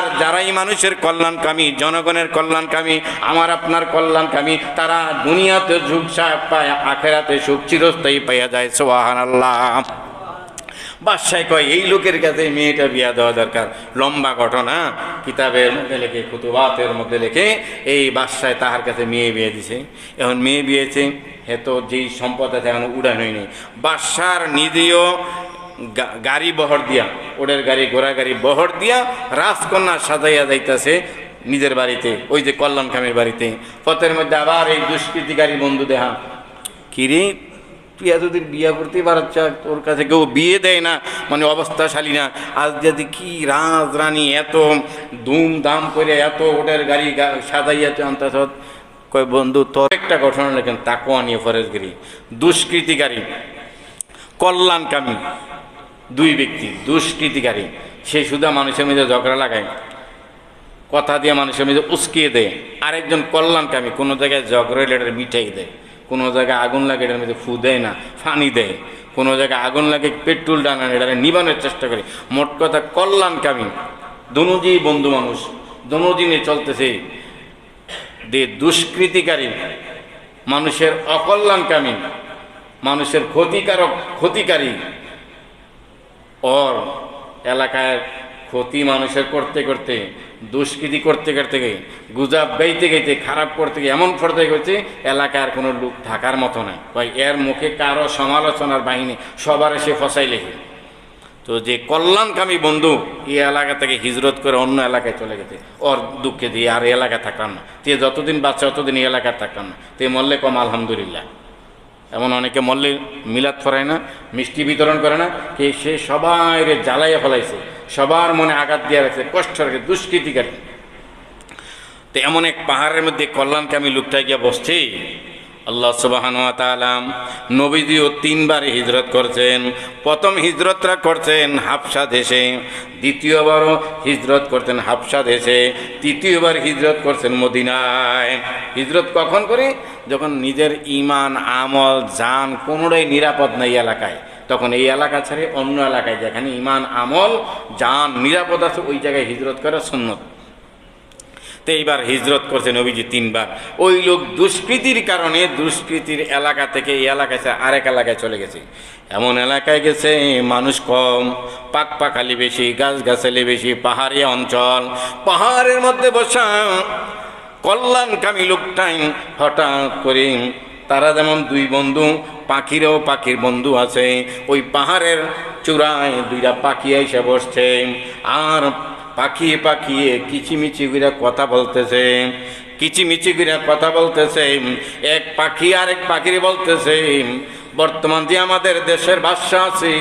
আর যারাই মানুষের কল্যাণকামী, জনগণের কল্যাণকামী, আমার আপনার কল্যাণকামী, তারা দুনিয়াতে সুখ পায়, আখেরাতে সুখ চিরস্থায়ী পাইয়া যায়। সুবহানাল্লাহ। বাদশাহ কয় এই লোকের কাছে মেয়েটা বিয়া দেওয়া দরকার। লম্বা ঘটনা কিতাবের মধ্যে লেখে, কুতুবাতের মধ্যে লেখে, এই বাদশাহ তাহার কাছে মেয়ে বিয়ে দিছে। এখন মেয়ে বিয়েছে, হে তো যেই সম্পদ আছে এখন উড়ান হয়নি। বাদশার নিজেও গাড়ি বহর দিয়া, ওদের গাড়ি, ঘোড়া গাড়ি বহর দিয়া রাজকন্যা সাজাইয়া যাইতেছে নিজের বাড়িতে, ওই যে কল্যাণকামীর বাড়িতে। পথের মধ্যে আবার এই দুষ্কৃতিকারী বন্ধু দেহা, কিরে তুই এতদিন বিয়ে করতে পারছ, তোর কাছে কেউ বিয়ে দেয় না, মানে অবস্থাশালী না। আজ যদি কি রাজরানী এত ধুমধাম করে এত ওদের গাড়ি সাজাইয়া আনতেছ। কয় বন্ধু তোর একটা ঘটনা লেখেন, তাকুয়া নিয়ে ফরেজগিরি। দুষ্কৃতিকারী কল্যাণকামী দুই ব্যক্তি, দুষ্কৃতিকারী, সে শুধু মানুষের মধ্যে ঝগড়া লাগায়, কথা দিয়ে মানুষের মধ্যে উস্কিয়ে দেয়। আরেকজন কল্যাণকামী, কোনো জায়গায় ঝগড়া লেটার মিঠাই দেয়, কোনো জায়গায় আগুন লাগে এটার মধ্যে ফু দেয় না, ফানি দেয়, কোনো জায়গায় আগুন লাগে পেট্রোল ডানা এটারে নিবানোর চেষ্টা করে। মোট কথা কল্যাণকামী দনুজি বন্ধু মানুষ, দনুদিনে চলতেছে। দুষ্কৃতিকারী মানুষের অকল্যাণকামী, মানুষের ক্ষতিকারী, ওর এলাকায় ক্ষতি মানুষের করতে করতে, দুষ্কৃতি করতে করতে, গুজব গাইতে গাইতে, খারাপ করতে গিয়ে এমন পর্যায়ে গেছে এলাকার কোনো লোক থাকার মতো নাই। ভাই এর মুখে কারো সমালোচনার বাহিনী, সবার এসে ফসাই লেগে। তো যে কল্যাণকামী বন্ধু এই এলাকা থেকে হিজরত করে অন্য এলাকায় চলে গেছে, ওর দুঃখে দিয়ে আর এলাকায় থাকলাম না, তে যতদিন বাচ্চা ততদিন এই এলাকায় থাকলাম না, তে মরলে কম আলহামদুলিল্লাহ। এমন অনেকে মরলে মিলাদ ফরায় না, মিষ্টি বিতরণ করে না, কে সে সবাই জ্বালাইয়া ফেলাইছে, সবার মনে আঘাত দিয়ে রাখছে, কষ্ট রাখে, দুষ্কৃতিকারী। তো এমন এক পাহাড়ের মধ্যে কল্যাণকামী লোকটা গিয়া বসছে। আল্লাহ সুবহানাহু ওয়া তাআলা নবীজিও 3 বার হিজরত করছেন। প্রথম হিজরতটা করছেন হাবশা দেশে, দ্বিতীয়বারও হিজরত করছেন হাবশা দেশে, তৃতীয়বার হিজরত করছেন মদিনায়। হিজরত কখন করে? যখন নিজের ঈমান, আমল, জান কোনোটাই নিরাপদ নাই এলাকায়, তখন এই এলাকা ছেড়ে অন্য এলাকায় যেখানে ঈমান, আমল, জান নিরাপদ আছে ওই জায়গায় হিজরত করা সুন্নত। তো এইবার হিজরত করছে নবীজি 3 বার। ওই লোক দুষ্কৃতির কারণে দুষ্কৃতির এলাকা থেকে এই এলাকায় আরেক এলাকায় চলে গেছে। এমন এলাকায় গেছে মানুষ কম, পাকপাখালি বেশি, গাছগাছালি বেশি, পাহাড়ি অঞ্চল। পাহাড়ের মধ্যে বসা কল্যাণকামী লোকটাই হঠাৎ করে, তারা যেমন 2 বন্ধু, পাখিরও পাখির বন্ধু আছে, ওই পাহাড়ের চূড়ায় 2টা পাখি এসে বসছে। আর পাখিয়ে পাখিয়ে কিচিমিচি করে কথা বলতেছে, কিচিমিচি করে কথা বলতেছে। এক পাখি আরেক পাখির বলতেছে, বর্তমান যে আমাদের দেশের বাদশা আছে,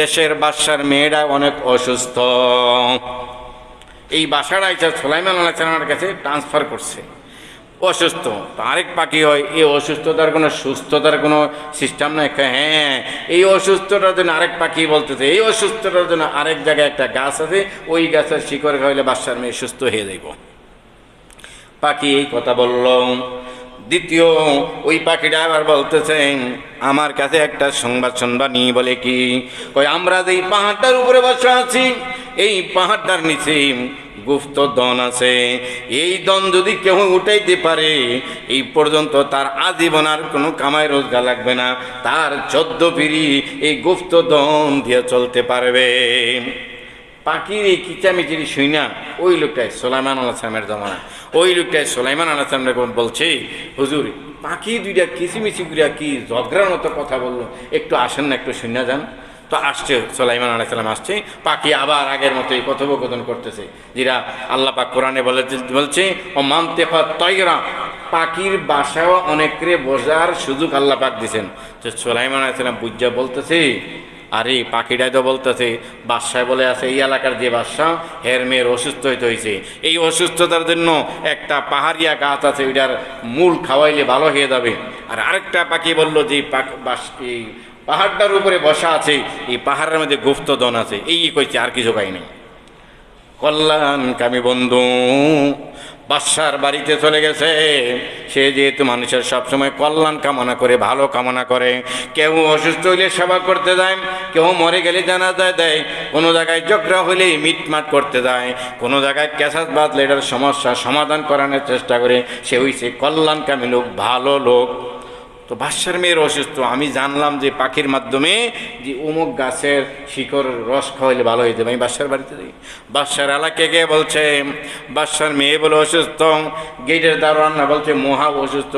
দেশের বাদশার মেয়েরা অনেক অসুস্থ, এই বাসাটা এসে সুলাইমান আলাইহিস সালামের কাছে ট্রান্সফার করছে, অসুস্থ। তো আরেক পাখি হয়, এই অসুস্থতার কোনো সুস্থতার কোনো সিস্টেম নাই। হ্যাঁ, এই অসুস্থতার জন্য আরেক পাখি বলতেছে, এই অসুস্থতার জন্য আরেক জায়গায় একটা গাছ আছে, ওই গাছের শিকড় খাইলে বাদশার মেয়ে সুস্থ হয়ে যাইব। পাখি এই কথা বলল। দ্বিতীয় ওই পাখিটা আবার বলতেছে, আমার কাছে একটা সংবাদ শুনবানি। বলে কি? কই আমরা যেই পাহাড়টার উপরে বসে আছি, এই পাহাড়টার নিচে গুপ্ত দন আছে। এই দন যদি কেউ উঠাইতে পারে, এই পর্যন্ত তার আজীবন আর কোনো কামাই রোজগার লাগবে না, তার 14 পিঁড়ি এই গুপ্ত দন দিয়ে চলতে পারবে। পাখির এই কিচামিচিরি শুই না ওই লোকটাই সুলাইমান আলাইহিস সালামের জমানা, ওই লোকটাই সুলাইমান আলাইহিস সালাম বলছে, হুজুর পাখি 2টা কিচিমিচি গুড়া কি ঝগড়ার মতো কথা বললো, একটু আসেন না, একটু শুনে যান। তো আসছে সুলাইমান আলাইহিস সালাম, আসছে। পাখি আবার আগের মতোই কথোপকথন করতেছে, যেটা আল্লাহ পাক কোরআনে বলছে, ও মানতেফা তয়রা, পাখির বাসাও অনেকরে বোঝার সুযোগ আল্লাহ পাক দিয়েছেন। তো সুলাইমান আলাইহিস সালাম বুঝা বলতেছে, আরে পাখিটাই তো বলতেছে, বাদশাহ বলে আছে এই এলাকার যে বাদশাহ, হের মেয়ের অসুস্থ হয়েছে, এই অসুস্থতার জন্য একটা পাহাড়িয়া গাছ আছে, ওইটার মূল খাওয়াইলে ভালো হয়ে যাবে। আর আরেকটা পাখি বললো যে এই পাহাড়টার উপরে বসা আছে, এই পাহাড়ের মধ্যে গুপ্তধন আছে, এই কইছে, আর কিছু কাই নেই। কল্যাণকামী বন্ধু বাদশার বাড়িতে চলে গেছে। সে যেহেতু মানুষের সবসময় কল্যাণ কামনা করে, ভালো কামনা করে, কেউ অসুস্থ হইলে সেবা করতে যায়, কেউ মরে গেলে জানাজা দেয়, কোনো জায়গায় ঝগড়া হলেই মিটমাট করতে যায়, কোনো জায়গায় ক্যাসাস বাঁধলে এটার সমস্যা সমাধান করানোর চেষ্টা করে। সে হইছে কল্যাণকামী লোক, ভালো লোক। তো বাদশার মেয়ের অসুস্থ, আমি জানলাম যে পাখির মাধ্যমে যে অমুক গাছের শিকড় রস খাওয়াইলে ভালো হয়ে যাবে। আমি বাদশার বাড়িতে যাই, বাদশার এলাকায় গিয়ে বলছে বাদশার মেয়ে বলে অসুস্থ, গেটের দারোয়ান না বলছে মহা অসুস্থ,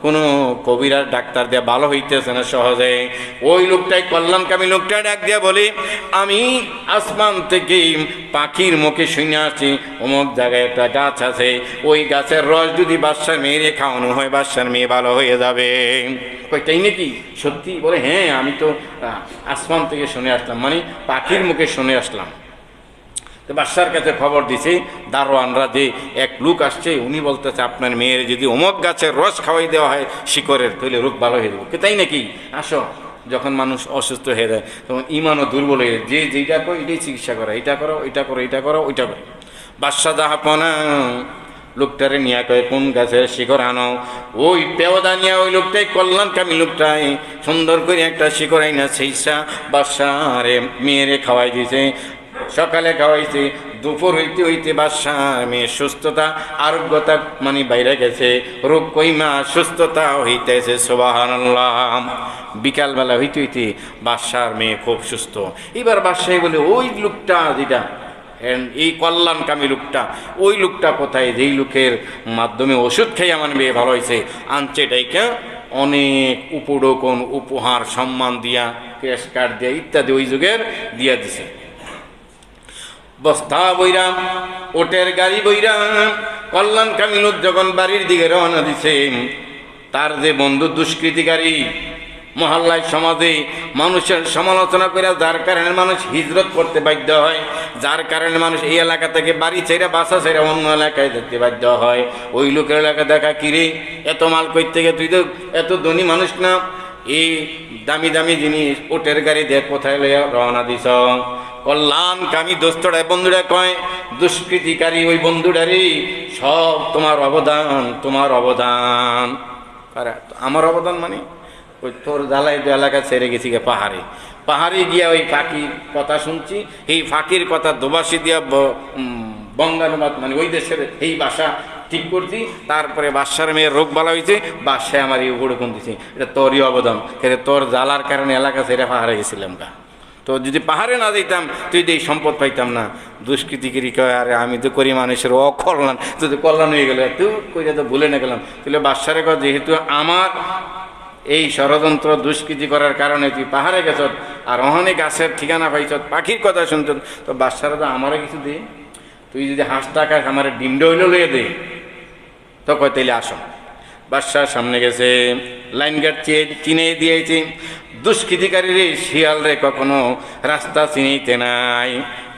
কোনো কবিরাজ ডাক্তার দিয়ে ভালো হইতেছে না সহজে। ওই লোকটাই কল্যাণকামী লোকটা ডাক দিয়ে বলি, আমি আসমান থেকে পাখির মুখে শুনে আসছি অমুক জায়গায় একটা গাছ আছে, ওই গাছের রস যদি বাদশার মেয়েরে খাওয়ানো হয় বাদশার মেয়ে ভালো হয়ে যাবে। তাই নাকি? সত্যি? বলে হ্যাঁ, আমি তো আসমান থেকে শুনে আসলাম, মানে পাখির মুখে শুনে আসলাম। তো বাদশার কাছে খবর দিছে দারোয়ানরা যে এক লোক আসছে, উনি বলতেছে আপনার মেয়ের যদি অমুক গাছের রস খাওয়াই দেওয়া হয় শিকড়ের, তাহলে রোগ ভালো হয়ে যাবে। তাই নাকি? আসো। যখন মানুষ অসুস্থ হয়ে যায় তখন ইমানও দুর্বল হয়ে যায়, যে যেটা করো এটাই চিকিৎসা করা, এটা করো এটা করো এটা করো ওইটা করো। বাদশা জাহাপনা লোকটারে নিয়ে কয়ে কোন গাছের শিকড় আনো, ওই পেওদা নিয়ে ওই লোকটাই কল্যাণকামী লোকটাই সুন্দর করে একটা শিকড় আইনা সেইসা বাদশারে মেয়েরে খাওয়াই দিয়েছে। সকালে খাওয়াইছে, দুপুর হইতে হইতে বাদশার মেয়ের সুস্থতা আরোগ্যতা মানে বাইরে গেছে, রোগ কইমা সুস্থতা হইতেছে। সুবহানাল্লাহ। বিকালবেলা হইতে হইতে বাদশার মেয়ে খুব সুস্থ। এবার বাদশাহ বলে ওই লোকটা যেটা এই কল্যাণকামী লোকটা, ওই লোকটা কোথায়, যেই লোকের মাধ্যমে ওষুধ খেয়ে আমার মেয়ে ভালো হয়েছে, আনছে ডাইকা অনেক উপঢৌকন উপহার সম্মান দিয়া ক্যাশ কার্ড দিয়া ইত্যাদি ওই যুগের দিয়া দিছে। বস্তা বইরা ওটের গাড়ি বইরা কল্যাণকামী লোক যখন বাড়ির দিকে রওনা দিছে, তার যে বন্ধু দুষ্কৃতিকারী মহল্লায় সমাজে মানুষের সমালোচনা করে, যার কারণে মানুষ হিজরত করতে বাধ্য হয়, যার কারণে মানুষ এই এলাকা থেকে বাড়ি ছেড়ে বাসা ছেড়ে অন্য এলাকায় যেতে বাধ্য হয়, ওই লোকের এলাকা দেখা কিরে এত মাল কই থেকে, তুই তো এত ধনী মানুষ না, এই দামি দামি জিনিস ওটের গাড়ি দিয়ে কোথায় লইয়া রওনা দিছ? কল্যাণকামী দোস্তরা বন্ধুরা কয় দুষ্কৃতিকারী ওই বন্ধুটারই সব তোমার অবদান, তোমার অবদান। আমার অবদান মানে ওই তোর জ্বালাই তো এলাকা ছেড়ে গেছি গে পাহাড়ে, পাহাড়ে গিয়া ওই ফাঁকির কথা শুনছি, এই ফাঁকির কথা দোবাসি দিয়া বঙ্গানুবাদ মানে ওই দেশের এই ভাষা ঠিক করছি, তারপরে বাদশার মেয়ের রোগ ভালো হয়েছে, বাদশায় আমার এই উপড়ে দিছে, এটা তোরই অবদান। তোর জ্বালার কারণে এলাকা ছেড়ে পাহাড়ে গেছিলাম গা, তো যদি পাহাড়ে না যেতাম তুই এই সম্পদ পাইতাম না। দুষ্কৃতিগিরি কয় আরে আমি তো করি মানুষের অকল্যাণ, যদি কল্যাণ হয়ে গেল তুই কইরা তো ভুলে না গেলাম, তাহলে বাদশারে কয় যেহেতু আমার এই ষড়যন্ত্র দুষ্কৃতি করার কারণে তুই পাহাড়ে গেছ আর অনেক গাছের ঠিকানা পাইছ, পাখির কথা শুনছ, তো বাদশারা তো আমারও কিছু দে, তুই যদি হাঁস টাকা আমার ডিমডে হইলে লইয়ে দে, তো কয় তাইলে আসো। বাদশার সামনে গেছে, লাইন গার্ড চিনে দিয়েছে, দুষ্কৃতিকারী রে শিয়াল রে কখনো রাস্তা চিনিতে নাই।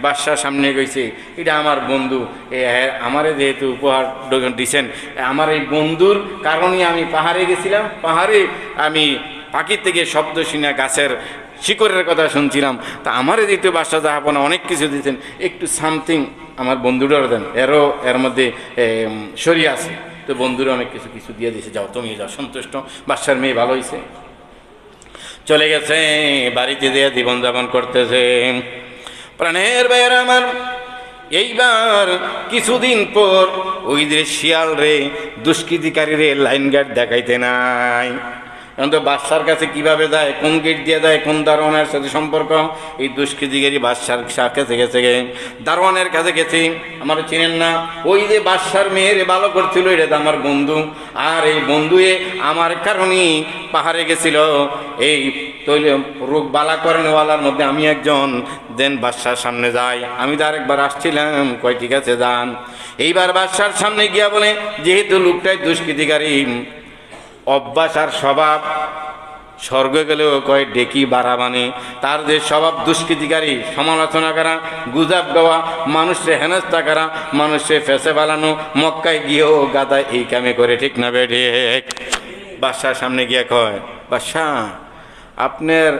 বাদশার সামনে গেছে, এটা আমার বন্ধু, আমারে যেহেতু উপহার দিচ্ছেন, আমার এই বন্ধুর কারণে আমি পাহাড়ে গেছিলাম, পাহাড়ে আমি পাখির থেকে শব্দ শুনে গাছের শিকড়ের কথা শুনছিলাম, তা আমারে যেহেতু বাদশা জাহাপনা অনেক কিছু দিচ্ছেন, একটু সামথিং আমার বন্ধুটারও দেন, এর মধ্যে সরি আছে, তো বন্ধুরা অনেক কিছু কিছু দিয়ে দিয়েছে, যাও তুমি যাও, সন্তুষ্ট। বাদশার মেয়ে ভালো হয়েছে, চলে গেছে বাড়িতে দিয়ে জীবনযাপন করতেছে। প্রাণের ভাইয়ের আমার, এইবার কিছুদিন পর ওই যে শিয়াল রে দুষ্কৃতিকারী রে লাইন গার্ড দেখাইতে নাই, এখন তো বাদশার কাছে কিভাবে যায়, কোন গেট দিয়ে যায়, কোন দারোয়ানের সাথে সম্পর্ক, এই দুষ্কৃতিকারী বাদশার কাছে গেছে, দারোয়ানের কাছে গেছি, আমার চিনেন না, ওই যে বাদশার মেয়েরে ভালো করছিল এটা তো আমার বন্ধু, আর এই বন্ধুয়ে আমার কারণেই পাহাড়ে গেছিল, এই তৈল রোগ বালা করেনওয়ালার মধ্যে আমি একজন, দেন বাদশার সামনে যাই, আমি তো আরেকবার আসছিলাম, কয় ঠিক আছে যান। এইবার বাদশার সামনে গিয়া বলে যেহেতু লোকটাই দুষ্কৃতিকারী অভ্যাস আর স্বভাব, স্বর্গে গেলেও কয় ডেকি বাড়া, মানে তার যে স্বভাব দুষ্কৃতিকারী, সমালোচনা করা, গুজাব গাওয়া, মানুষে হেনস্থা করা, মানুষে ফেসে বালানো, মক্কায় গিয়েও গাদা এই কামে করে, ঠিক না বেঠে? বাদশার সামনে গিয়ে কয় বাদশাহ আপনার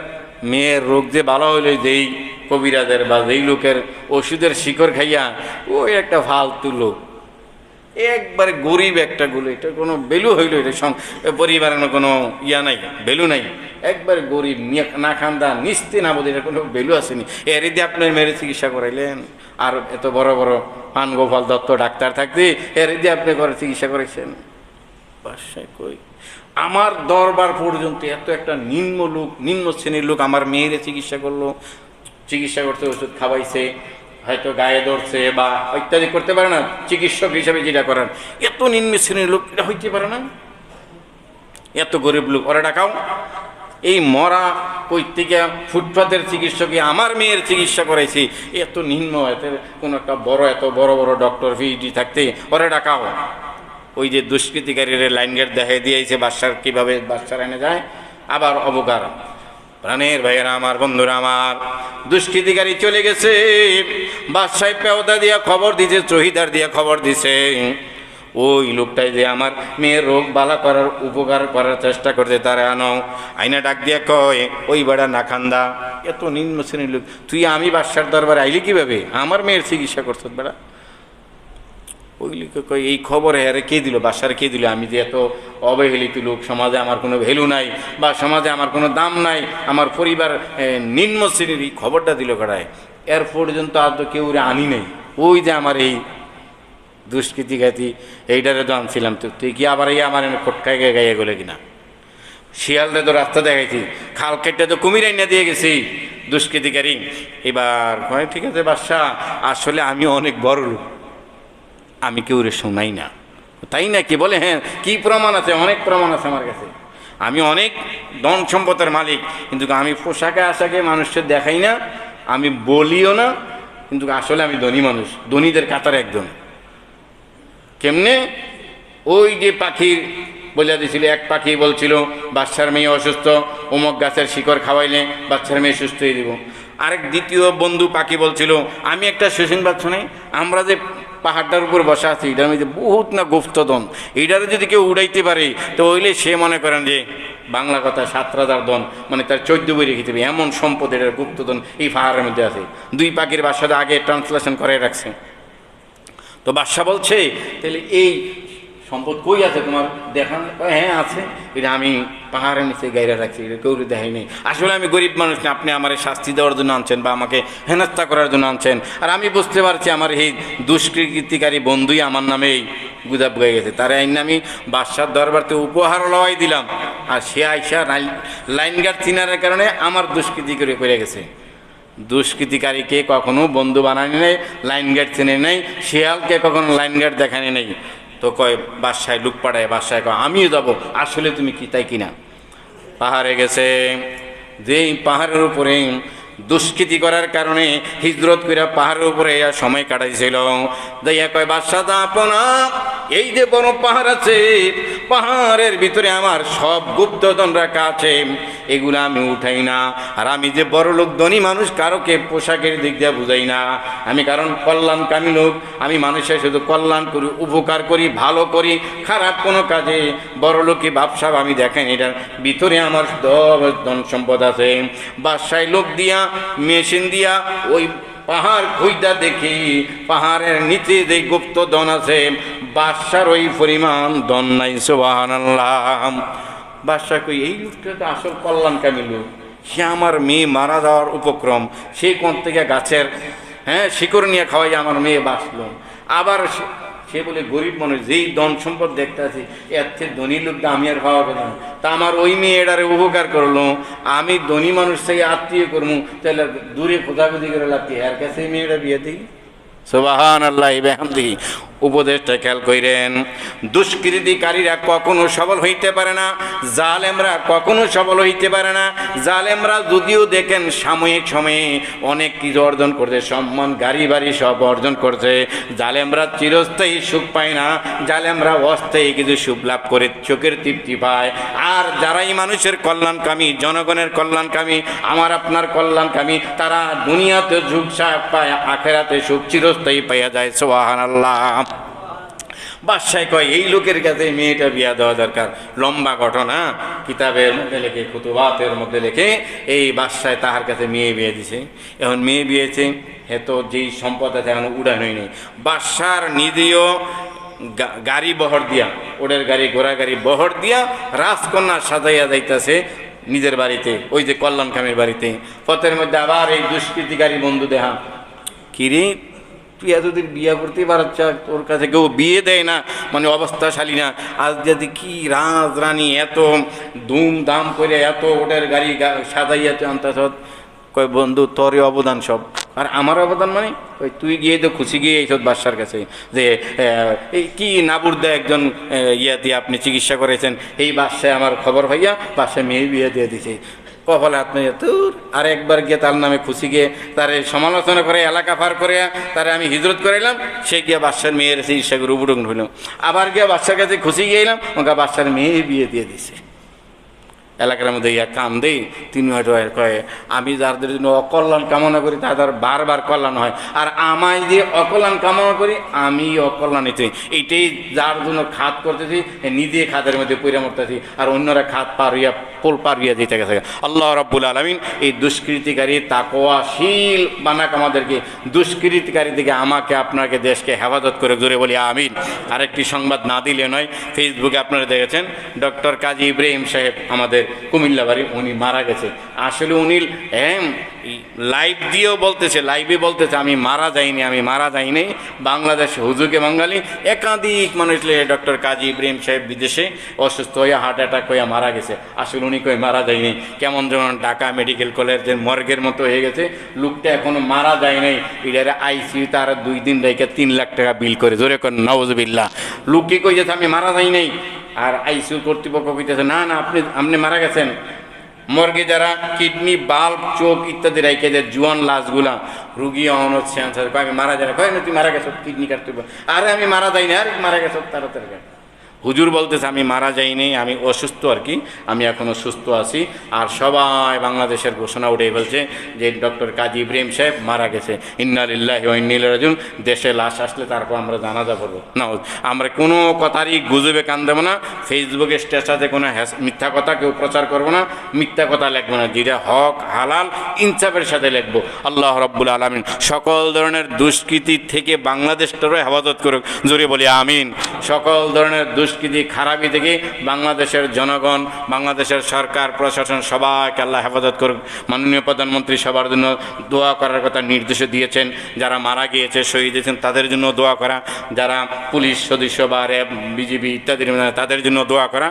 মেয়ের রোগ যে ভালো হইলো যেই কবিরাজের বা যেই লোকের ওষুধের শিকড় খাইয়া, ওই একটা ফালতু লোক, একবারে গরিব একটা গুলো, এটা কোনো ভ্যালু হইল, এটা পরিবারের কোনো ইয়া নাই, ভ্যালু নাই, একবারে গরিব না খান্দা নিস্তে না বোধ, এটা কোনো ভ্যালু আসেনি। এর দিয়ে আপনার মেরে চিকিৎসা করাইলেন, আর এত বড় বড় পান গোপাল দত্ত ডাক্তার থাকতে এর দিয়ে আপনি করে চিকিৎসা করেছেন। বাসায় কই আমার দরবার পর্যন্ত এত একটা নিম্ন শ্রেণীর লোক আমার মেয়েরে চিকিৎসা করলো, চিকিৎসা করতে ওষুধ খাওয়াইছে, হয়তো গায়ে ধরছে বা ইত্যাদি করতে পারে না, চিকিৎসক হিসাবে যেটা করেন, এত নিম্ন শ্রেণীর লোক এটা হইতে পারে না? এত গরিব লোক ওরা ডাকাও। এই মরা কই থেকে ফুটপাতের চিকিৎসকে আমার মেয়ের চিকিৎসা করাইছি, এত নিম্ন, এত কোনো একটা এত বড় বড় ডক্টর পিএইচডি থাকতে ওরা ডাকাও। ওই যে দুষ্কৃতিকারীর লাইন গেট দেখাই দিয়েছে বাদশার, কীভাবে বাদশার এনে যায়। আবার অবকার প্রাণের ভাইয়েরা আমার, বন্ধুরা আমার, দুষ্কৃতিকারী চলে গেছে, বাদশাহ পেওদা দিয়া খবর দিছে, চহিদার দিয়া খবর দিছে, ওই লোকটাই যে আমার মেয়ের রোগ বালা করার উপকার করার চেষ্টা করছে, তারা আনো। আইনা ডাক দিয়া কয়, ওই বেড়া না খান্দা, এত নিম্ন শ্রেণীর লোক, তুই আমি বাদশার দরবারে আইলি কীভাবে? আমার মেয়ের চিকিৎসা করছ বেড়া। ওই লোকে কয়, এই খবর হ্যারে কে দিল? বাদশার কে দিল? আমি যে এত অবহেলিত লোক, সমাজে আমার কোনো ভ্যালু নাই, বা সমাজে আমার কোনো দাম নাই, আমার পরিবার নিম্ন শ্রেণীর, এই খবরটা দিল কড়ায়। এর পর্যন্ত আর তো কেউ আনি নাই। ওই যে আমার এই দুষ্কৃতিঘাতী এইটারে তো আনছিলাম, তো তুই কি আবার এই আমার খটকায় গাইয়ে গেলে কিনা? শিয়ালরে তো রাস্তা দেখাইছি, খাল কেটে তো কুমির আইনা দিয়ে গেছি দুষ্কৃতিকারী। এবার কয়, ঠিক আছে বাদশাহ, আসলে আমি অনেক বড় লোক, আমি কেউ রে শোনাই না। তাই না? কি বলে? হ্যাঁ, কি প্রমাণ আছে? অনেক প্রমাণ আছে আমার কাছে, আমি অনেক ধন সম্পদের মালিক, কিন্তু আমি পোশাকে আশাকে মানুষের দেখাই না, আমি বলিও না, কিন্তু আসলে আমি ধনী মানুষ, ধনীদের কাতারে একজন। কেমনে? ওই যে পাখির বলে দিয়েছিল, এক পাখি বলছিল বাচ্চার মেয়ে অসুস্থ, অমুক গাছের শিকড় খাওয়াইলে বাচ্চার মেয়ে সুস্থ হয়ে দিব। আরেক দ্বিতীয় বন্ধু পাখি বলছিল, আমি একটা সুসংবাদ শোনাই, আমরা যে পাহাড়টার উপর বসা আছি, এটার মধ্যে বহুত না গুপ্তধন, এইটারে যদি কেউ উড়াইতে পারে তো হইলে সে মনে করেন যে বাংলা কথা 7 রাজার ধন, মানে তার 14 বই রেখে দেবে, এমন সম্পদ, এটার গুপ্তধন এই পাহাড়ের মধ্যে আছে। দুই পাখির বাসাটা আগে ট্রান্সলেশন করে রাখছে। তো বাদশা বলছে, তাহলে এই সম্পদ কই আছে তোমার? দেখান। হ্যাঁ আছে, এটা আমি পাহাড়ের নিচে গাইরা রাখছি, এটা কেউ দেখাইনি। আসলে আমি গরিব মানুষ না, আপনি আমার শাস্তি দেওয়ার জন্য আনছেন বা আমাকে হেনস্থা করার জন্য আনছেন, আর আমি বুঝতে পারছি আমার এই দুষ্কৃতিকারী বন্ধুই আমার নামেই গুজাব গাই গেছে, তার আইন আমি বাদশার দরবারতে উপহার লওয়াই দিলাম, আর সে আইসা লাইন গার্ড চিনারের কারণে আমার দুষ্কৃতি করে গেছে। দুষ্কৃতিকারীকে কখনো বন্ধু বানানি নেই, লাইন গার্ড চিনে নেই, শিয়ালকে কখনো লাইন গার্ড দেখানি নেই। তো কয় বাদশায় লুক পাড়ায়, বাদশায় কয় আমিও যাবো, আসলে তুমি কি তাই কিনা? পাহাড়ে গেছে, যেই পাহাড়ের উপরে দুষ্কৃতি করার কারণে হিজরত করে পাহাড়ের উপরে সময় কাটাইছিল, দেয়া কয় বাদশাহ আপনা, এই যে বড় পাহাড় আছে, পাহাড়ের ভিতরে আমার সব গুপ্তধন রাখা আছে, এগুলো আমি উঠাই না। আর আমি যে বড় লোক ধনী মানুষ, কারোকে পোশাকের দিক দিয়ে বুঝাই না আমি, কারণ কল্যাণকামী লোক আমি, মানুষের শুধু কল্যাণ করি, উপকার করি, ভালো করি, খারাপ কোনো কাজে বড় লোকই ব্যবসা আমি দেখেন, এটার ভিতরে আমার ধন সম্পদ আছে। বাদশায় লোক দিয়া মেশিন দিয়া ওই পাহাড় খুঁজা দেখি, পাহাড়ের নিচে যে গুপ্ত ধন আছে, বাদশার ওই পরিমাণ ধন নাই। সুবহানাল্লাহ। বাদশা কই, এই লোকটা তো আসল কল্যাণকামী লোক, সে আমার মেয়ে মারা যাওয়ার উপক্রম, সে কোন থেকে গাছের শিকড় নিয়ে খাওয়াই আমার মেয়ে বাঁচলো। আবার সে বলে গরিব মানুষ, যেই ধন সম্পদ দেখতে আছি, এর থেকে ধনী লোকটা আমি আর খাওয়া পেলাম, তা আমার ওই মেয়ে এটারে উপকার করলো, আমি ধনী মানুষ থেকে আত্মীয় করবো, তাহলে দূরে খোঁজাখুঁজি করে লাগছে, এর কাছে মেয়েটা বিয়ে দিই। সুবহানাল্লাহ। বিহামদিহি। উপদেশটা খেয়াল কইরেন, দুষ্কৃতিকারীরা কখনো সবল হইতে পারে না, জালেমরা কখনো সবল হইতে পারে না। জালেমরা যদিও দেখেন সাময়িক সময়ে অনেক কিছু অর্জন করছে, সম্মান, গাড়ি বাড়ি সব অর্জন করছে, জালেমরা চিরস্থায়ী সুখ পায় না, জালেমরা অস্থায়ী কিছু সুখ লাভ করে চোখের তৃপ্তি পায়। আর যারাই মানুষের কল্যাণকামী, জনগণের কল্যাণকামী, আমার আপনার কল্যাণকামী, তারা দুনিয়াতে সুখ পায়, আখেরাতে সুখ চিরস্থায়ী পাইয়া যায়। সুবহানাল্লাহ। বাদশাহ কয়, এই লোকের কাছে মেয়েটা বিয়া দেওয়া দরকার। লম্বা ঘটনা, কিতাবের মধ্যে লেখে, কুতুবাতের মধ্যে লেখে, এই বাদশাহ তাহার কাছে মেয়ে বিয়ে দিছে। এখন মেয়ে বিয়েছে, হে তো যেই সম্পদ আছে এখন উড়ানোই নেই। বাদশার নিজেও গাড়ি বহর দিয়া, ওদের গাড়ি ঘোড়া গাড়ি বহর দিয়া রাজকন্যা সাজাইয়া যাইতেছে নিজের বাড়িতে, ওই যে কল্যাণকামীর বাড়িতে। পথের মধ্যে আবার এই দুষ্কৃতিকারী বন্ধু দেহা, কিরে তুই এতদিন বিয়ে করতে পারছ, তোর কাছে কেউ বিয়ে দেয় না, মানে অবস্থাশালী না, আজ যদি কি রাজরানী এত ধুমধাম করে এত ওদের গাড়ি সাজাইয়া আনতেছ। কয় বন্ধু তোরই অবদান সব, আর আমার অবদান মানে ওই তুই গিয়ে তো খুশি গিয়ে এইসব বাদশার কাছে যে এই কি নাবুরদা একজন ইয়া দিয়ে আপনি চিকিৎসা করেছেন, এই বাদশায় আমার খবর হইয়া বাদশায় মেয়ে বিয়ে দিয়ে দিছে। কপালে হাত নিয়ে তোর আর একবার গিয়ে তার নামে খুশি গিয়ে তারে সমালোচনা করে এলাকা পার করে তারে আমি হিজরত করাইলাম, সে গিয়ে বাদশার মেয়ের চিকিৎসা করে উবুটুন হইলাম। আবার গিয়ে বাদশার কাছে খুশি গিয়ে এলাম, ওকে বাদশার মেয়ে বিয়ে দিয়ে দিছে। এলাকার মধ্যে ইয়া কাম দেই তিনি হয়তো কয়ে আমি যাদের জন্য অকল্যাণ কামনা করি তাদের বারবার কল্যাণ হয়, আর আমায় যে অকল্যাণ কামনা করি আমি অকল্যাণিতে। এইটাই যার জন্য খাত করতেছি নিজে খাতের মধ্যে পইরা মরতেছি, আর অন্যরা খাত পার হইয়া পোল পার হইয়া যেতে গেছে। আল্লাহ রাব্বুল আলামিন এই দুষ্কৃতিকারী তাকওয়াশীল বানাক, আমাদেরকে দুষ্কৃতিকারী থেকে আমাকে আপনাকে দেশকে হেফাজত করে, জোরে বলি আমিন। আরেকটি সংবাদ না দিলে নয়, ফেসবুকে আপনারা দেখেছেন ডক্টর কাজী ইব্রাহিম সাহেব আমাদের কুমিল্লা বাড়ি, উনি মারা গেছে। আসলে উনি লাইভ দিয়েও বলতেছে, লাইভে বলতেছে আমি মারা যাইনি, আমি মারা যাইনি। বাংলাদেশ হুজুকে বাঙালি একাধিক মানুষ ডক্টর কাজী ইব্রাহিম সাহেব বিদেশে অসুস্থ হইয়া হার্ট অ্যাটাক হইয়া মারা গেছে। আসলে উনি কই মারা যায়নি, কেমন যেমন ঢাকা মেডিকেল কলেজের মর্গের মতো হয়ে গেছে। লোকটা এখনো মারা যায় নাই, এটারে আইসিইউ তার 2 দিন রেখে 3 লাখ টাকা বিল করে, জোরে করেন নাউজুবিল্লাহ। লোক কি কইতেছে আমি মারা যাই নাই, আর আইসিইউ কর্তৃপক্ষ কইতেছে না না আপনি মারা গেছেন। মর্গে যারা কিডনি বাল্ব চোখ ইত্যাদি রেখে যে জুয়ান লাশগুলা রুগী অন হচ্ছে আমি মারা যায় না, কয় না তুই মারা গেছ কিডনি কাটতে, আরে আমি মারা যাই না, আর মারা গেছ তাড়াতাড়ি। হুজুর বলতেছে আমি মারা যাইনি, আমি অসুস্থ আর কি, আমি এখনও সুস্থ আছি। আর সবাই বাংলাদেশের ঘোষণা উঠে ফেলছে যে ডক্টর কাজী ইব্রাহিম সাহেব মারা গেছে। ইন্না লিল্লাহি ওয়া ইন্না ইলাইহি রাজিউন। দেশে লাশ আসলে তারপর আমরা জানাজা করবো না, আমরা কোনো কথারই গুজবে কান দেবো না, ফেসবুকে স্ট্যাটাসে কোনো মিথ্যা কথা কেউ প্রচার করবো না, মিথ্যা কথা লিখবো না, যেটা হক হালাল ইনসাফের সাথে লিখবো। আল্লাহ রাব্বুল আলামিন সকল ধরনের দুষ্কৃতি থেকে বাংলাদেশটারও হেফাজত করুক, জোরে বলি আমিন। সকল ধরনের দুষ্কৃতি খারাপি থেকে বাংলাদেশের জনগণ, বাংলাদেশের সরকার প্রশাসন সবাইকে আল্লাহ হেফাজত করুক। মাননীয় প্রধানমন্ত্রী সবার জন্য দোয়া করার কথা নির্দেশ দিয়েছেন, যারা মারা গিয়েছে শহীদ হয়েছেন তাদের জন্য দোয়া করা, যারা পুলিশ সদস্য বা র্যাব বিজিবি ইত্যাদি তাদের জন্য দোয়া করা।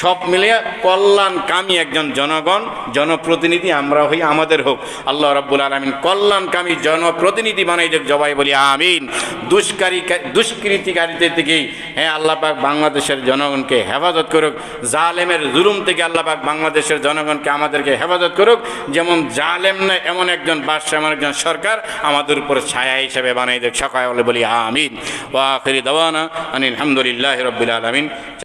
সব মিলিয়ে কল্যাণকামী একজন জনগণ জনপ্রতিনিধি আমরা হই, আমাদের হোক। আল্লাহ রাব্বুল আলামিন কল্যাণকামী জনপ্রতিনিধি বানাই দেখ, জবাই বলি আমিন। দুষ্কৃতিকারীদের থেকেই আল্লাহ পাক বাংলাদেশের জনগণকে হেফাজত করুক, জালেমের জুলুম থেকে আল্লাহ পাক বাংলাদেশের জনগণকে আমাদেরকে হেফাজত করুক। যেমন জালেম না এমন একজন বাদশা, এমন একজন সরকার আমাদের উপরে ছায়া হিসেবে বানাই দেখ, সকালে বলি আমিন। ওয়া আখিরি দাওয়ানা আনিল হামদুলিল্লাহি রাব্বিল আলামিন।